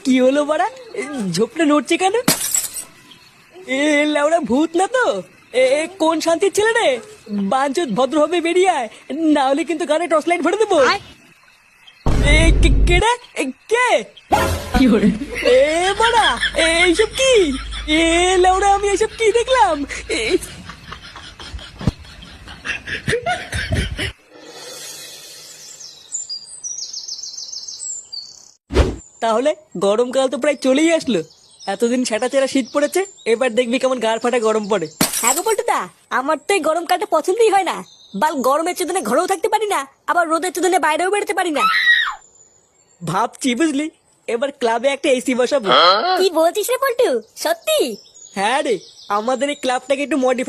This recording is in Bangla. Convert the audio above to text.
কি হলো বাড়া? ঝোপটা নড়ছে কেন? এ লেওড়া ভূত না তো? কোন শান্তির ছেলে রে? বাঞ্চোত ভদ্রভাবে বেরিয়ে আয়, না হলে কিন্তু গানে টর্চ লাইট ভরে দেবো। কে রে? কে? এ বাড়া, এইসব কি? এ লেওড়া, আমি এইসব কি দেখলাম? তাহলে গরমকাল তো প্রায় চলেই আসলো। এতদিন সেটা চেরা শীত পড়েছে, এবার দেখবি কেমন গাড় ফাটা গরম পড়ে। হ্যাঁ গো পল্টুদা, আমার তো এই গরমকালটা পছন্দই হয় না। বাল গরমের চোদনে ঘরেও থাকতে পারি না, আবার রোদের চোদনে বাইরেও বেরোতে পারি না। ভাবছি বুঝলি, এবার ক্লাবে একটা এসি বসাবো। কি বলছিস রে পল্টু, সত্যি? হ্যাঁ রে, আমাদের এই ক্লাবটাকে একটু মডিফাই